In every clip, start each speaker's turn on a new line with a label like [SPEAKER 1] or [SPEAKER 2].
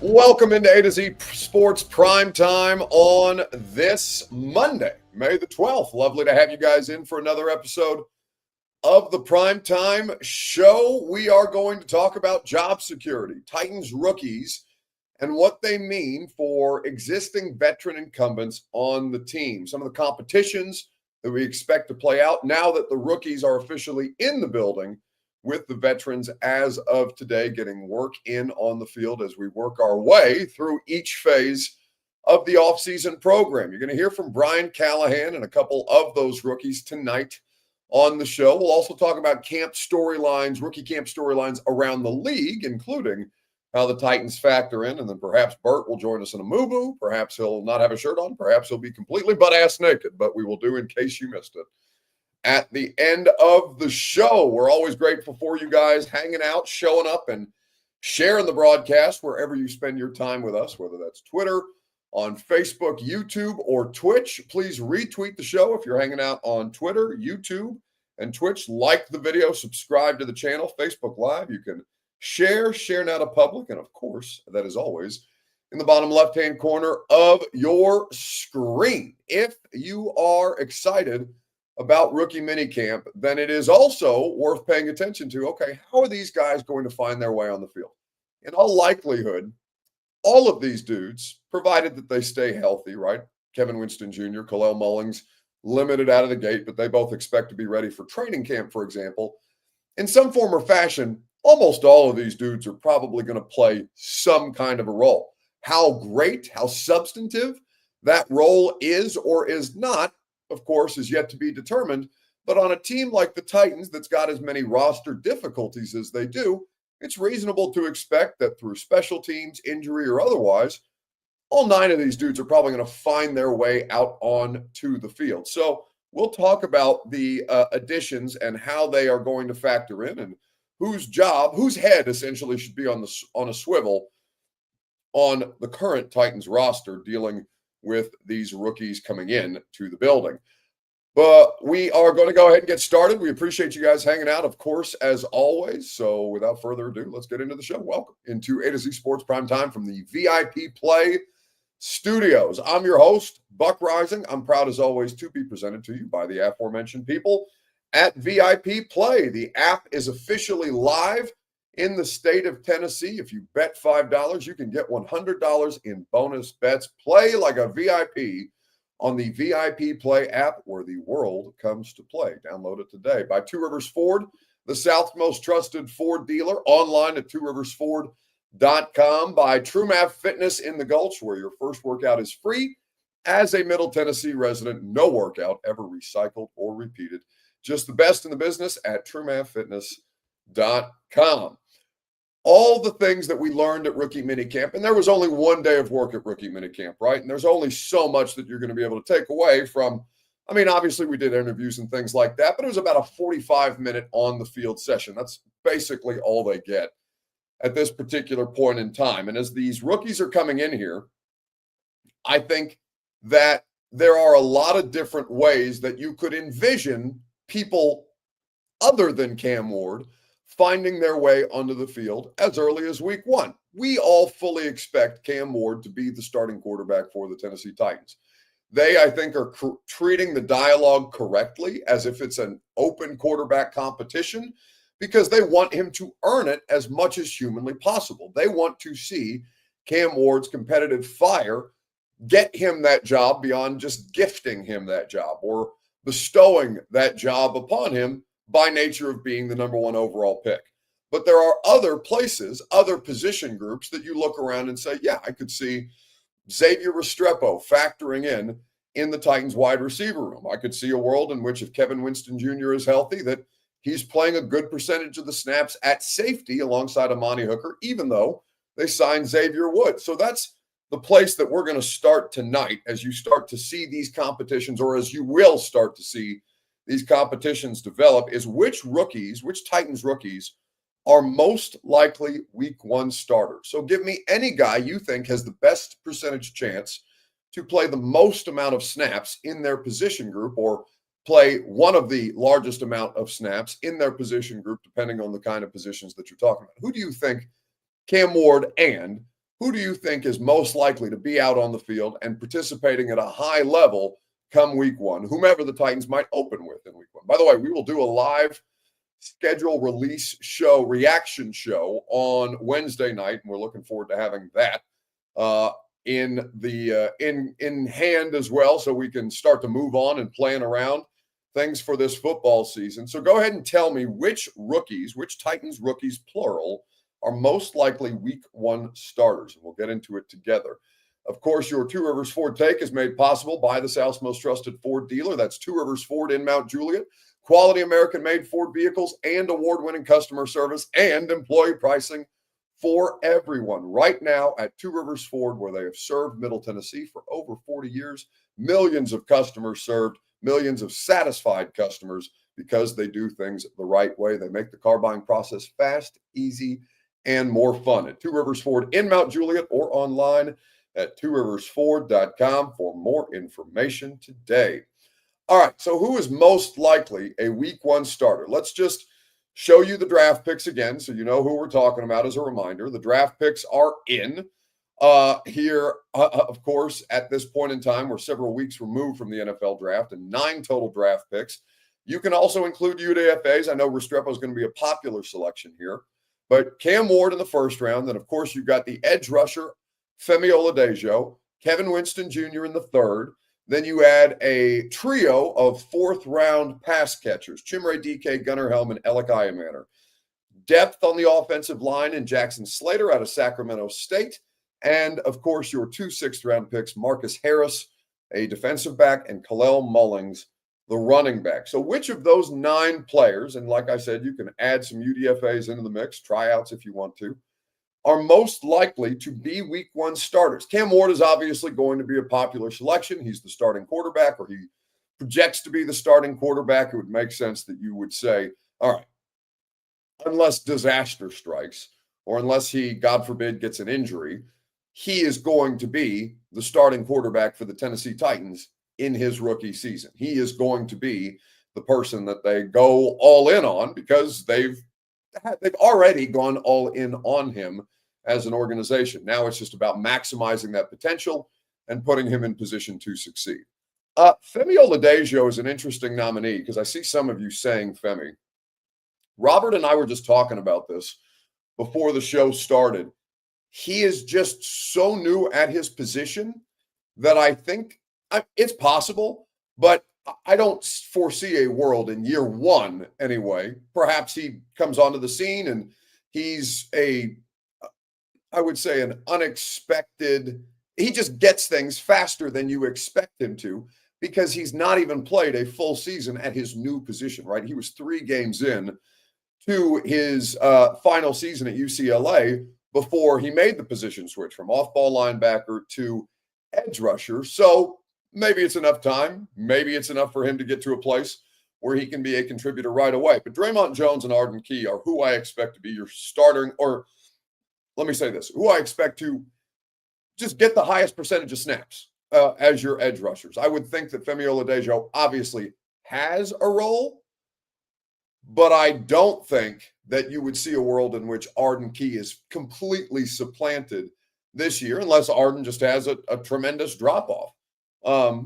[SPEAKER 1] Welcome into A to Z Sports Prime Time on this Monday, May the 12th. Lovely to have you guys in for another episode of the Prime Time Show. We are going to talk about job security, Titans rookies, and what they mean for existing veteran incumbents on the team. Some of the competitions that we expect to play out now that the rookies are officially in the building with the veterans as of today, getting work in on the field as we work our way through each phase of the offseason program. You're going to hear from Brian Callahan and a couple of those rookies tonight on the show. We'll also talk about camp storylines, rookie camp storylines around the league, including how the Titans factor in, and then perhaps Bert will join us in a moo-moo. Perhaps he'll not have a shirt on. Perhaps he'll be completely butt-ass naked, but we will do in case you missed it at the end of the show. We're always grateful for you guys hanging out, showing up, and sharing the broadcast wherever you spend your time with us, whether that's Twitter, on Facebook, YouTube, or Twitch. Please retweet the show if you're hanging out on Twitter, YouTube, and Twitch. Like the video, subscribe to the channel, Facebook Live. You can share now to public, and of course, that is always in the bottom left-hand corner of your screen. If you are excited about rookie minicamp, then it is also worth paying attention to, okay, how are these guys going to find their way on the field? In all likelihood, all of these dudes, provided that they stay healthy, right? Kevin Winston Jr., Khalil Mullings, limited out of the gate, but they both expect to be ready for training camp, for example. In some form or fashion, almost all of these dudes are probably going to play some kind of a role. How great, how substantive that role is or is not, of course, is yet to be determined. But on a team like the Titans that's got as many roster difficulties as they do, it's reasonable to expect that through special teams, injury, or otherwise, all 9 of these dudes are probably going to find their way out onto the field. So we'll talk about the additions and how they are going to factor in and whose head essentially should be on a swivel on the current Titans roster dealing with these rookies coming in to the building. But we are going to go ahead and get started. We appreciate you guys hanging out, of course, as always. So without further ado, let's get into the show. Welcome into A to Z Sports Prime Time from the VIP Play Studios. I'm your host, Buck Rising. I'm proud, as always, to be presented to you by the aforementioned people at VIP Play. The app is officially live in the state of Tennessee. If you bet $5, you can get $100 in bonus bets. Play like a VIP on the VIP Play app where the world comes to play. Download it today. By Two Rivers Ford, the South's most trusted Ford dealer, online at tworiversford.com. By TrueMath Fitness in the Gulch, where your first workout is free. As a Middle Tennessee resident, no workout ever recycled or repeated. Just the best in the business at TrueMathFitness.com. All the things that we learned at rookie minicamp, and there was only one day of work at rookie minicamp, right? And there's only so much that you're going to be able to take away from, I mean, obviously we did interviews and things like that, but it was about a 45-minute on-the-field session. That's basically all they get at this particular point in time. And as these rookies are coming in here, I think that there are a lot of different ways that you could envision people other than Cam Ward finding their way onto the field as early as week 1. We all fully expect Cam Ward to be the starting quarterback for the Tennessee Titans. They, I think, are treating the dialogue correctly as if it's an open quarterback competition because they want him to earn it as much as humanly possible. They want to see Cam Ward's competitive fire get him that job beyond just gifting him that job or bestowing that job upon him by nature of being the number 1 overall pick. But there are other places, other position groups that you look around and say, yeah, I could see Xavier Restrepo factoring in the Titans wide receiver room. I could see a world in which if Kevin Winston Jr. is healthy, that he's playing a good percentage of the snaps at safety alongside Amani Hooker, even though they signed Xavier Woods. So that's the place that we're going to start tonight as you start to see these competitions, or as you will start to see these competitions develop, is which Titans rookies are most likely week 1 starters. So give me any guy you think has the best percentage chance to play the most amount of snaps in their position group, or play one of the largest amount of snaps in their position group, depending on the kind of positions that you're talking about. Who do you think Cam Ward and who do you think is most likely to be out on the field and participating at a high level come week one, whomever the Titans might open with in week one? By the way, we will do a live schedule release show, reaction show on Wednesday night, and we're looking forward to having that in hand as well, so we can start to move on and plan around things for this football season. So go ahead and tell me which Titans rookies, plural, are most likely week one starters, and we'll get into it together. Of course, your Two Rivers Ford take is made possible by the South's most trusted Ford dealer. That's Two Rivers Ford in Mount Juliet. Quality American-made Ford vehicles and award-winning customer service and employee pricing for everyone. Right now at Two Rivers Ford, where they have served Middle Tennessee for over 40 years, millions of customers served, millions of satisfied customers because they do things the right way. They make the car buying process fast, easy, and more fun. At Two Rivers Ford in Mount Juliet or online at tworiversford.com for more information today. All right, so who is most likely a week one starter? Let's just show you the draft picks again so you know who we're talking about as a reminder. The draft picks are in here, of course, at this point in time. We're several weeks removed from the NFL draft and 9 total draft picks. You can also include UDFAs. I know Restrepo is going to be a popular selection here, but Cam Ward in the first round. Then, of course, you've got the edge rusher, Femi Oladejo, Kevin Winston Jr. in the third. Then you add a trio of fourth-round pass catchers, Chimere DK, Gunnar Helm, and Alec Iamaner. Depth on the offensive line in Jackson Slater out of Sacramento State. And, of course, your 2 sixth-round picks, Marcus Harris, a defensive back, and Kalel Mullings, the running back. So which of those 9 players, and like I said, you can add some UDFAs into the mix, tryouts if you want to, are most likely to be week one starters? Cam Ward is obviously going to be a popular selection. He's the starting quarterback, or he projects to be the starting quarterback. It would make sense that you would say, all right, unless disaster strikes, or unless he, God forbid, gets an injury, he is going to be the starting quarterback for the Tennessee Titans in his rookie season. He is going to be the person that they go all in on because they've already gone all in on him as an organization. Now it's just about maximizing that potential and putting him in position to succeed. Femi Oladejo is an interesting nominee because I see some of you saying Femi. Robert and I were just talking about this before the show started. He is just so new at his position that I think it's possible, but I don't foresee a world in year one anyway. Perhaps he comes onto the scene and he's I would say an unexpected, he just gets things faster than you expect him to because he's not even played a full season at his new position, right? He was 3 games in to his final season at UCLA before he made the position switch from off-ball linebacker to edge rusher. So maybe it's enough time. Maybe it's enough for him to get to a place where he can be a contributor right away. But Draymond Jones and Arden Key are who I expect to be your starting, or let me say this, who I expect to just get the highest percentage of snaps as your edge rushers. I would think that Femi Oladejo obviously has a role, but I don't think that you would see a world in which Arden Key is completely supplanted this year, unless Arden just has a tremendous drop-off,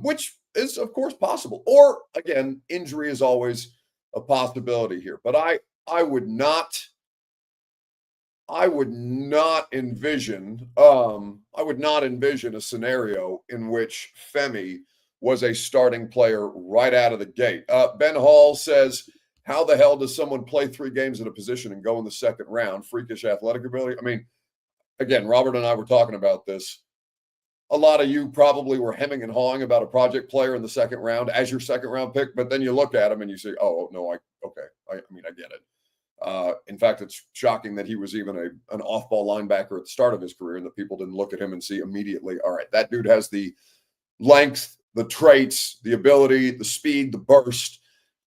[SPEAKER 1] which is, of course, possible. Or, again, injury is always a possibility here. But I would not envision a scenario in which Femi was a starting player right out of the gate. Ben Hall says, how the hell does someone play 3 games at a position and go in the second round? Freakish athletic ability. I mean, again, Robert and I were talking about this. A lot of you probably were hemming and hawing about a project player in the second round as your second round pick, but then you look at him and you say, oh, no, I get it. In fact, it's shocking that he was even an off-ball linebacker at the start of his career and that people didn't look at him and see immediately, all right, that dude has the length, the traits, the ability, the speed, the burst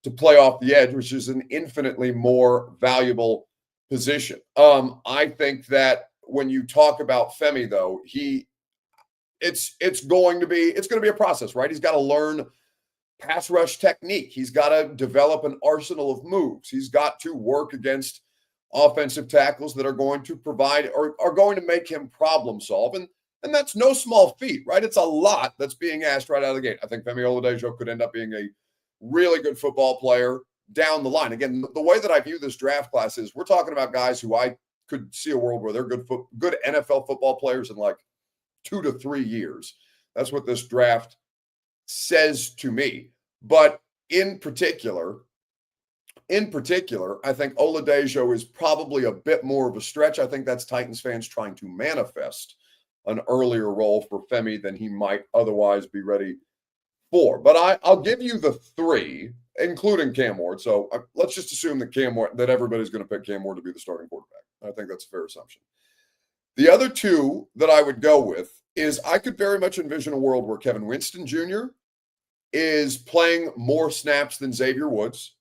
[SPEAKER 1] to play off the edge, which is an infinitely more valuable position. I think that when you talk about Femi, though, it's going to be a process, right? He's got to learn pass rush technique. He's got to develop an arsenal of moves. He's got to work against offensive tackles that are going to provide or are going to make him problem solve. And that's no small feat, right? It's a lot that's being asked right out of the gate. I think Femi Oladejo could end up being a really good football player down the line. Again, the way that I view this draft class is we're talking about guys who I could see a world where they're good NFL football players in like 2 to 3 years. That's what this draft says to me. But in particular, I think Oladejo is probably a bit more of a stretch. I think that's Titans fans trying to manifest an earlier role for Femi than he might otherwise be ready for. But I'll give you the 3, including Cam Ward. So let's just assume that everybody's going to pick Cam Ward to be the starting quarterback. I think that's a fair assumption. The other 2 that I would go with is I could very much envision a world where Kevin Winston Jr. is playing more snaps than Xavier Woods.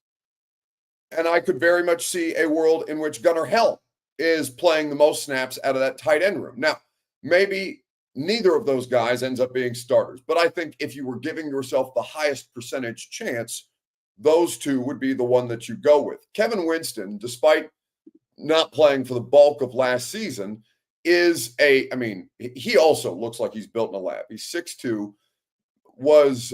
[SPEAKER 1] And I could very much see a world in which Gunnar Helm is playing the most snaps out of that tight end room. Now, maybe neither of those guys ends up being starters, but I think if you were giving yourself the highest percentage chance, those 2 would be the one that you go with. Kevin Winston, despite not playing for the bulk of last season, he also looks like he's built in a lab. He's 6'2", was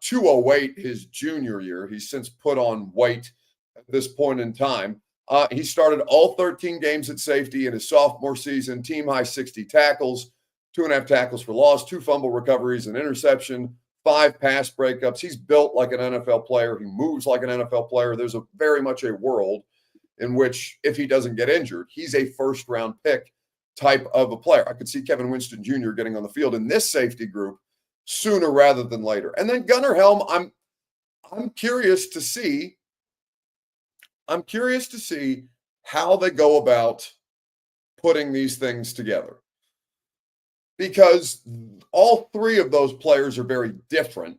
[SPEAKER 1] 208 his junior year. He's since put on weight at this point in time. He started all 13 games at safety in his sophomore season, team high 60 tackles, 2.5 tackles for loss, 2 fumble recoveries, an interception, 5 pass breakups. He's built like an NFL player. He moves like an NFL player. There's very much a world in which, if he doesn't get injured, he's a first-round pick type of a player. I could see Kevin Winston Jr. getting on the field in this safety group sooner rather than later. And then Gunnar Helm, I'm curious to see how they go about putting these things together, because all 3 of those players are very different.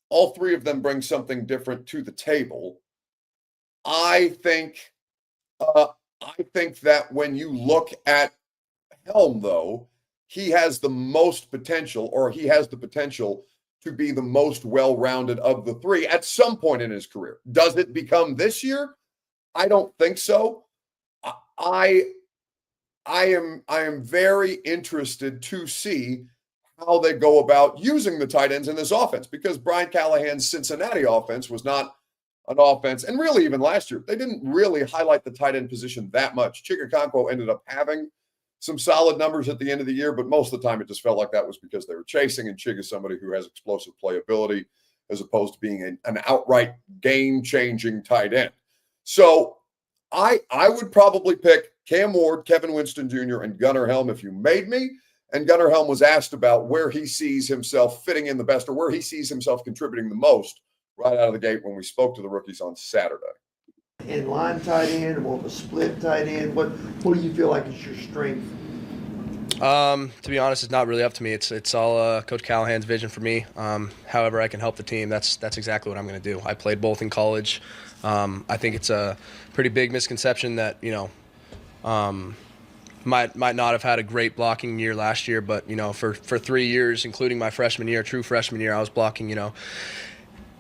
[SPEAKER 1] All 3 of them bring something different to the table. I think that when you look at Helm, though, he has the most potential, or he has the potential to be the most well-rounded of the 3 at some point in his career. Does it become this year? I don't think so. I am very interested to see how they go about using the tight ends in this offense, because Brian Callahan's Cincinnati offense was not an offense, and really even last year, they didn't really highlight the tight end position that much. Chig Okonkwo ended up having some solid numbers at the end of the year, but most of the time it just felt like that was because they were chasing, and Chig is somebody who has explosive playability as opposed to being an outright game-changing tight end. So I would probably pick Cam Ward, Kevin Winston Jr., and Gunnar Helm if you made me. And Gunnar Helm was asked about where he sees himself fitting in the best, or where he sees himself contributing the most right out of the gate when we spoke to the rookies on Saturday.
[SPEAKER 2] In-line tight end, more of a split tight end? What do you feel like is your strength?
[SPEAKER 3] To be honest, it's not really up to me. It's all Coach Callahan's vision for me. However I can help the team, that's exactly what I'm going to do. I played both in college. I think it's a pretty big misconception that, might not have had a great blocking year last year, but, for 3 years, including my freshman year, true freshman year, I was blocking,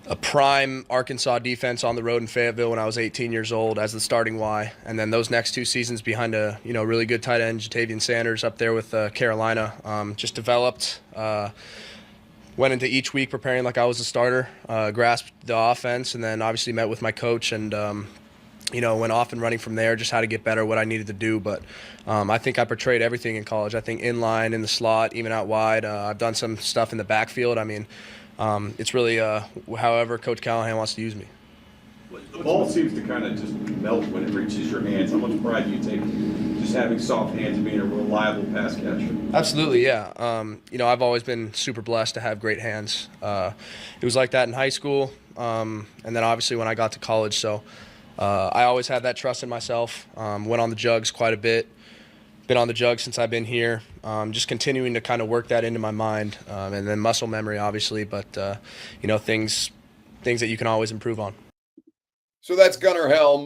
[SPEAKER 3] a prime Arkansas defense on the road in Fayetteville when I was 18 years old as the starting Y. And then those next 2 seasons behind a really good tight end, Jatavian Sanders, up there with Carolina, just developed, went into each week preparing like I was a starter, grasped the offense, and then obviously met with my coach and, went off and running from there, just how to get better, what I needed to do. But I think I portrayed everything in college. I think in line, in the slot, even out wide. I've done some stuff in the backfield. It's really however Coach Callahan wants to use me.
[SPEAKER 4] The ball seems to kind of just melt when it reaches your hands. How much pride do you take just having soft hands and being a reliable pass catcher?
[SPEAKER 3] Absolutely, yeah. I've always been super blessed to have great hands. It was like that in high school, and then obviously when I got to college. So I always had that trust in myself. Went on the jugs quite a bit. Been on the jug since I've been here. Just continuing to kind of work that into my mind, and then muscle memory, obviously. But things that you can always improve on.
[SPEAKER 1] So that's Gunnar Helm,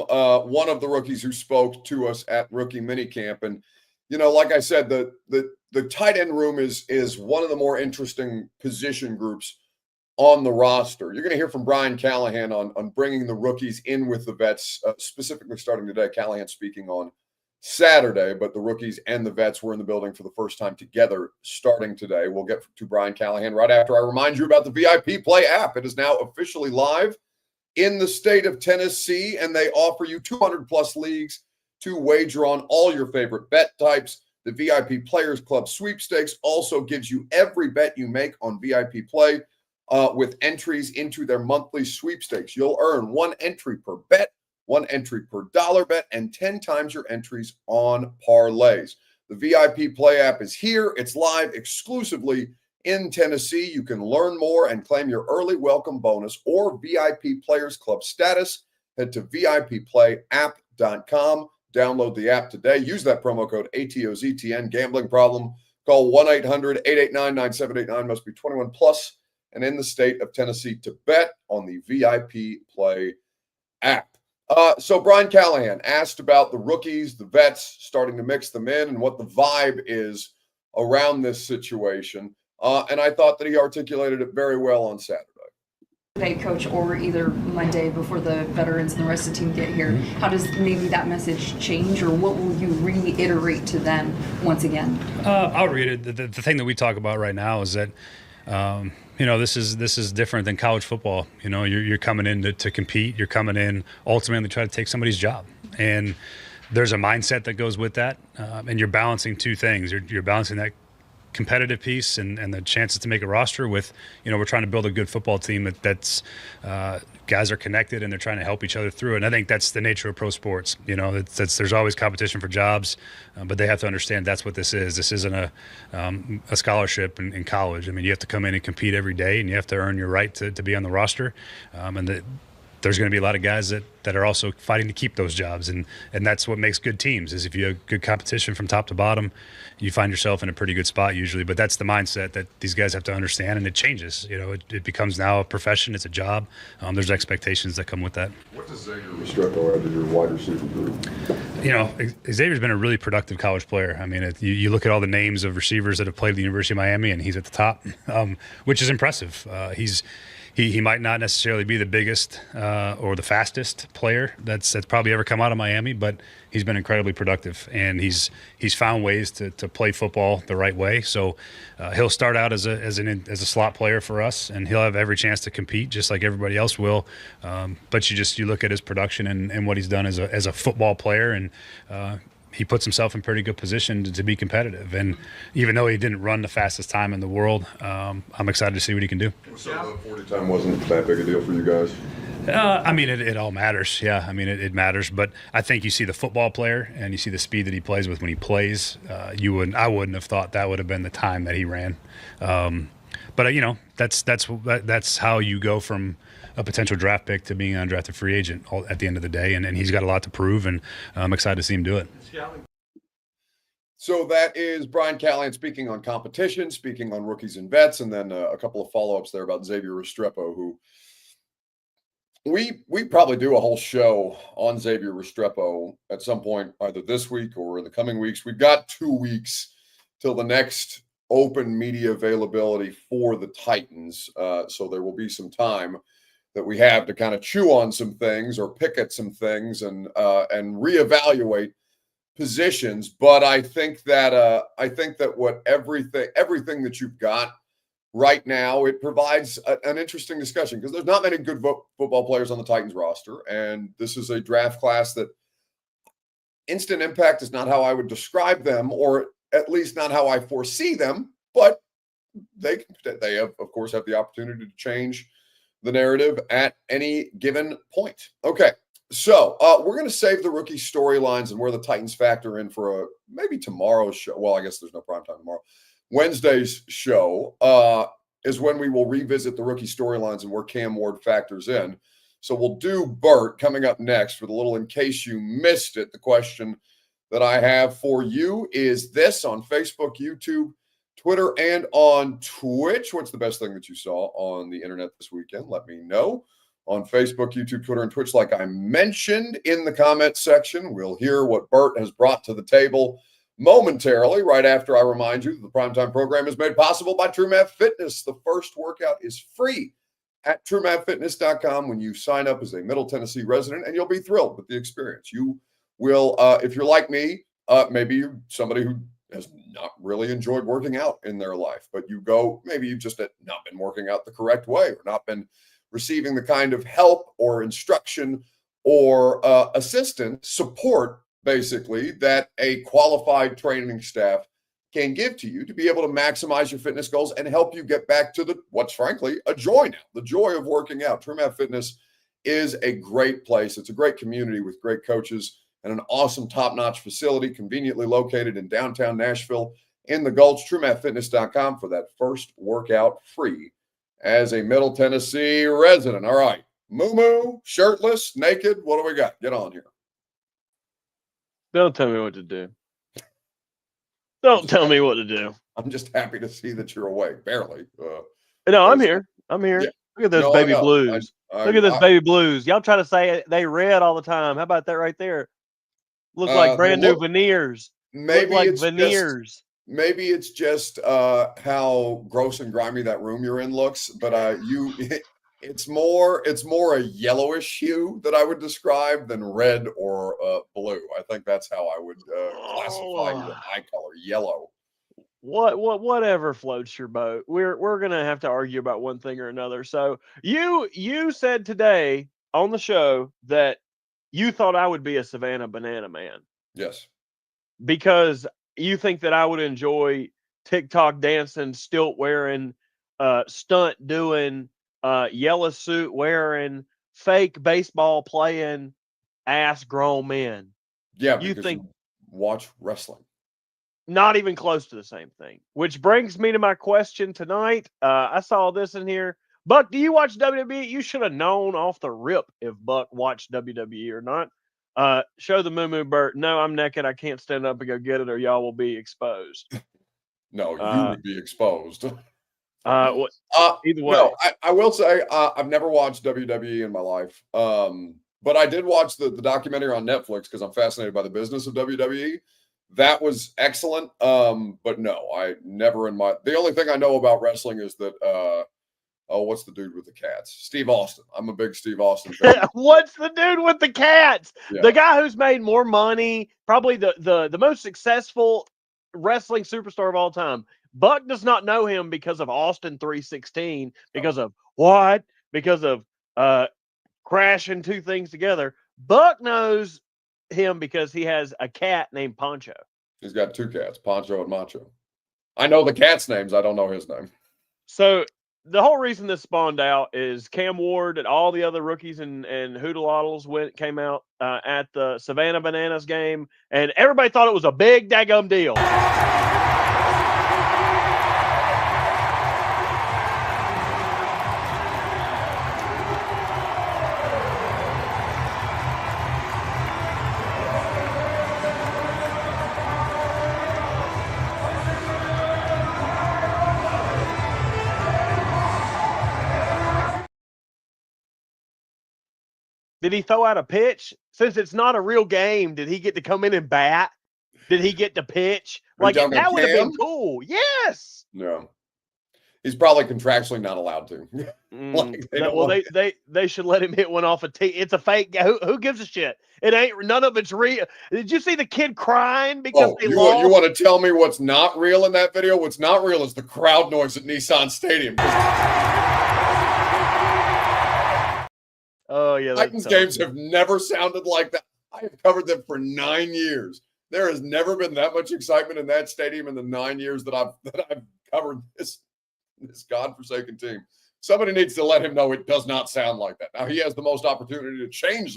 [SPEAKER 1] one of the rookies who spoke to us at rookie minicamp. And, like I said, the tight end room is one of the more interesting position groups on the roster. You're going to hear from Brian Callahan on bringing the rookies in with the vets, specifically starting today. Callahan speaking on Saturday, but the rookies and the vets were in the building for the first time together starting today. We'll get to Brian Callahan right after I remind you about the VIP Play app. It is now officially live in the state of Tennessee, and they offer you 200-plus leagues to wager on all your favorite bet types. The VIP Players Club sweepstakes also gives you every bet you make on VIP Play with entries into their monthly sweepstakes. You'll earn 1 entry per bet, 1 entry per dollar bet, and 10 times your entries on parlays. The VIP Play app is here. It's live exclusively in Tennessee. You can learn more and claim your early welcome bonus or VIP Players Club status. Head to VIPPlayApp.com. Download the app today. Use that promo code ATOZTN. Gambling problem? Call 1-800-889-9789. Must be 21 plus and in the state of Tennessee to bet on the VIP Play app. So Brian Callahan asked about the rookies, the vets, starting to mix them in and what the vibe is around this situation. And I thought that he articulated it very well on Saturday.
[SPEAKER 5] Today, Coach, or either Monday before the veterans and the rest of the team get here, how does maybe that message change, or what will you reiterate to them once again?
[SPEAKER 6] I'll read it. The thing that we talk about right now is that this is different than college football. You're coming in to compete. You're coming in ultimately to try to take somebody's job, and there's a mindset that goes with that. And you're balancing two things. You're balancing that competitive piece and the chances to make a roster with, we're trying to build a good football team that's guys are connected and they're trying to help each other through it. And I think that's the nature of pro sports. There's always competition for jobs, but they have to understand that's what this is. This isn't a scholarship in college. I mean, you have to come in and compete every day, and you have to earn your right to be on the roster. There's going to be a lot of guys that are also fighting to keep those jobs, and that's what makes good teams. Is if you have good competition from top to bottom, you find yourself in a pretty good spot usually. But that's the mindset that these guys have to understand, and it changes. It becomes now a profession. It's a job. There's expectations that come with that.
[SPEAKER 1] What does Xavier Restrepo add to your wide receiver group?
[SPEAKER 6] Xavier's been a really productive college player. I mean, you look at all the names of receivers that have played at the University of Miami, and he's at the top, which is impressive. He might not necessarily be the biggest or the fastest player that's probably ever come out of Miami, but he's been incredibly productive, and he's found ways to play football the right way. So he'll start out as a slot player for us, and he'll have every chance to compete just like everybody else will. But you look at his production and what he's done as a football player, and he puts himself in pretty good position to be competitive. And even though he didn't run the fastest time in the world, I'm excited to see what he can do.
[SPEAKER 1] So the 40 time wasn't that big a deal for you guys?
[SPEAKER 6] It all matters. Yeah, it matters. But I think you see the football player and you see the speed that he plays with when he plays. I wouldn't have thought that would have been the time that he ran. But that's how you go from a potential draft pick to being an undrafted free agent at the end of the day. And he's got a lot to prove, and I'm excited to see him do it.
[SPEAKER 1] So that is Brian Callahan speaking on competition, speaking on rookies and vets, and then a couple of follow-ups there about Xavier Restrepo, who we probably do a whole show on Xavier Restrepo at some point, either this week or in the coming weeks. We've got 2 weeks till the next open media availability for the Titans, so there will be some time that we have to kind of chew on some things or pick at some things and reevaluate positions. But I think that what everything that you've got right now, it provides an interesting discussion, because there's not many good football players on the Titans roster, and this is a draft class that instant impact is not how I would describe them, or at least not how I foresee them. But they have, of course, have the opportunity to change the narrative at any given point. Okay, so we're going to save the rookie storylines and where the Titans factor in for maybe tomorrow's show. Well, I guess there's no prime time tomorrow. Wednesday's show is when we will revisit the rookie storylines and where Cam Ward factors in. So we'll do Bert coming up next with a little, in case you missed it. The question that I have for you is this: on Facebook, YouTube, Twitter, and on Twitch, what's the best thing that you saw on the internet this weekend? Let me know on Facebook, YouTube, Twitter, and Twitch. Like I mentioned in the comment section, we'll hear what Bert has brought to the table momentarily, right after I remind you that the Primetime program is made possible by True Math Fitness. The first workout is free at TrueMathFitness.com when you sign up as a Middle Tennessee resident, and you'll be thrilled with the experience. You will, if you're like me, maybe you're somebody who has not really enjoyed working out in their life, but you go, maybe you've just not been working out the correct way or not been receiving the kind of help or instruction or assistance, support, basically, that a qualified training staff can give to you to be able to maximize your fitness goals and help you get back to what's frankly a joy now, the joy of working out. True Math Fitness is a great place. It's a great community with great coaches and an awesome top-notch facility conveniently located in downtown Nashville in the Gulch. TrueMathFitness.com for that first workout free as a Middle Tennessee resident. All right, Moo, shirtless, naked. What do we got? Get on here.
[SPEAKER 7] Don't tell me what to do. Don't tell me what to do.
[SPEAKER 1] I'm just happy to see that you're awake, barely.
[SPEAKER 7] No, I'm here. I'm here.
[SPEAKER 1] Yeah.
[SPEAKER 7] Look at those baby blues. Look at this baby blues. Y'all try to say they red all the time. How about that right there? Look like brand new veneers.
[SPEAKER 1] Maybe
[SPEAKER 7] like
[SPEAKER 1] it's
[SPEAKER 7] veneers.
[SPEAKER 1] Maybe it's just how gross and grimy that room you're in looks, but it's more a yellowish hue that I would describe than red or blue. I think that's how I would classify your eye color, yellow.
[SPEAKER 7] Whatever floats your boat. We're gonna have to argue about one thing or another. So you said today on the show that you thought I would be a Savannah Banana Man.
[SPEAKER 1] Yes.
[SPEAKER 7] Because you think that I would enjoy TikTok dancing, stilt wearing, stunt doing, yellow suit wearing, fake baseball playing, ass grown men.
[SPEAKER 1] Yeah,
[SPEAKER 7] you think
[SPEAKER 1] you watch wrestling.
[SPEAKER 7] Not even close to the same thing. Which brings me to my question tonight. I saw this in here. Buck, do you watch WWE? You should have known off the rip if Buck watched WWE or not. Show the Moo Bert. No, I'm naked. I can't stand up and go get it, or y'all will be exposed.
[SPEAKER 1] No, you would be exposed.
[SPEAKER 7] Either way.
[SPEAKER 1] No, I will say I've never watched WWE in my life. But I did watch the documentary on Netflix because I'm fascinated by the business of WWE. That was excellent. But no, I never the only thing I know about wrestling is that what's the dude with the cats? Steve Austin. I'm a big Steve Austin fan.
[SPEAKER 7] What's the dude with the cats?
[SPEAKER 1] Yeah.
[SPEAKER 7] The guy who's made more money, probably the most successful wrestling superstar of all time. Buck does not know him because of Austin 316, because of what? Because of crashing two things together. Buck knows him because he has a cat named Poncho.
[SPEAKER 1] He's got two cats, Poncho and Macho. I know the cat's names. I don't know his name.
[SPEAKER 7] So the whole reason this spawned out is Cam Ward and all the other rookies and Hoodaladdles came out at the Savannah Bananas game, and everybody thought it was a big daggum deal. Did he throw out a pitch? Since it's not a real game, did he get to come in and bat? Did he get to pitch? Like, that would have been cool. Yes.
[SPEAKER 1] No. He's probably contractually not allowed to.
[SPEAKER 7] They should let him hit one off a tee. It's a fake guy. Who gives a shit? It ain't, none of it's real. Did you see the kid crying because they lost?
[SPEAKER 1] You want to tell me what's not real in that video? What's not real is the crowd noise at Nissan Stadium.
[SPEAKER 7] Oh, yeah.
[SPEAKER 1] Titans games have never sounded like that. I have covered them for 9 years. There has never been that much excitement in that stadium in the 9 years that I've covered this godforsaken team. Somebody needs to let him know it does not sound like that. Now, he has the most opportunity to change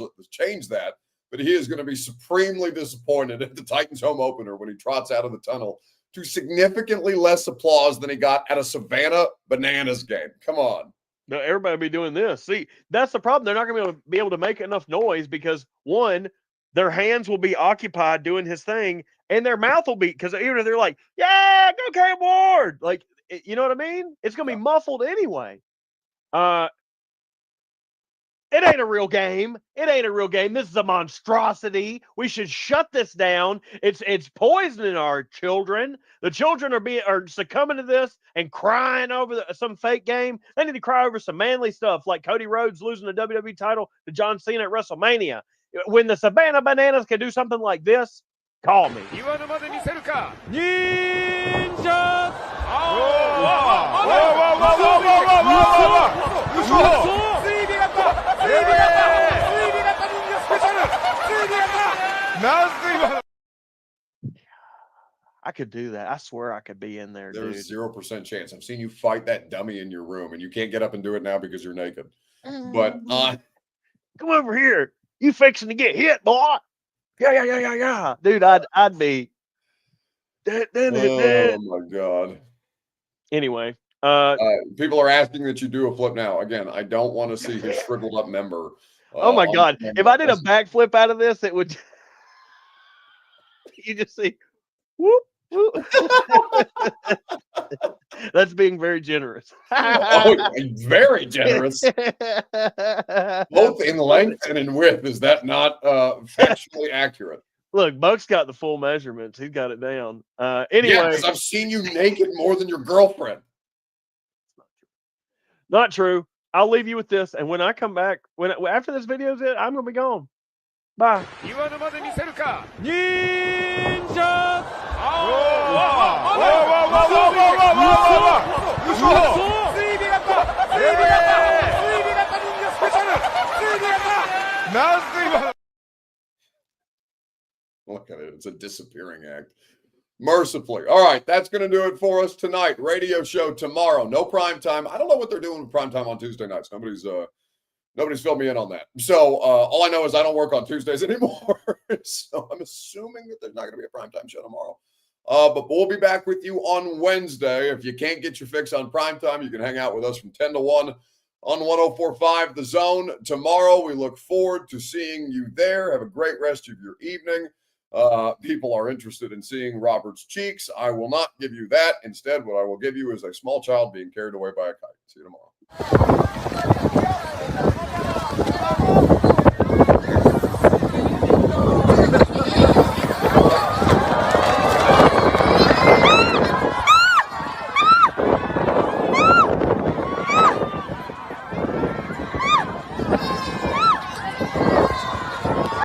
[SPEAKER 1] that, but he is going to be supremely disappointed at the Titans home opener when he trots out of the tunnel to significantly less applause than he got at a Savannah Bananas game. Come on.
[SPEAKER 7] No, everybody be doing this. See, that's the problem. They're not going to be able to make enough noise because, one, their hands will be occupied doing his thing, and their mouth will be, because even if they're like, yeah, go Cam Ward, like, you know what I mean? It's going to be muffled anyway. It ain't a real game. It ain't a real game. This is a monstrosity. We should shut this down. It's poisoning our children. The children are succumbing to this and crying over some fake game. They need to cry over some manly stuff, like Cody Rhodes losing the WWE title to John Cena at WrestleMania. When the Savannah Bananas can do something like this, call me. I could do that. I swear I could be in there, dude.
[SPEAKER 1] There's 0% chance. I've seen you fight that dummy in your room, and you can't get up and do it now because you're naked. But
[SPEAKER 7] Come over here. You fixing to get hit, boy. Yeah. Dude, I'd be.
[SPEAKER 1] oh my God.
[SPEAKER 7] Anyway,
[SPEAKER 1] people are asking that you do a flip now. Again, I don't want to see his shriveled up member.
[SPEAKER 7] Oh my God. If I did a backflip out of this, it would. You just see. Whoop, whoop. That's being very generous.
[SPEAKER 1] Oh, very generous. Both in length and in width. Is that not factually accurate?
[SPEAKER 7] Look, Buck's got the full measurements. He's got it down. Anyway.
[SPEAKER 1] Yeah, because I've seen you naked more than your girlfriend.
[SPEAKER 7] Not true. I'll leave you with this. And when I come back, after this video's it, I'm going to be gone. Bye.
[SPEAKER 1] Look at it. It's a disappearing act. Mercifully. All right. That's going to do it for us tonight. Radio show tomorrow. No prime time. I don't know what they're doing with prime time on Tuesday nights. Nobody's filled me in on that. So all I know is I don't work on Tuesdays anymore. So I'm assuming that there's not going to be a primetime show tomorrow. But we'll be back with you on Wednesday. If you can't get your fix on primetime, you can hang out with us from 10 to 1 on 104.5 The Zone. Tomorrow, we look forward to seeing you there. Have a great rest of your evening. People are interested in seeing Robert's cheeks. I will not give you that. Instead, what I will give you is a small child being carried away by a kite. See you tomorrow.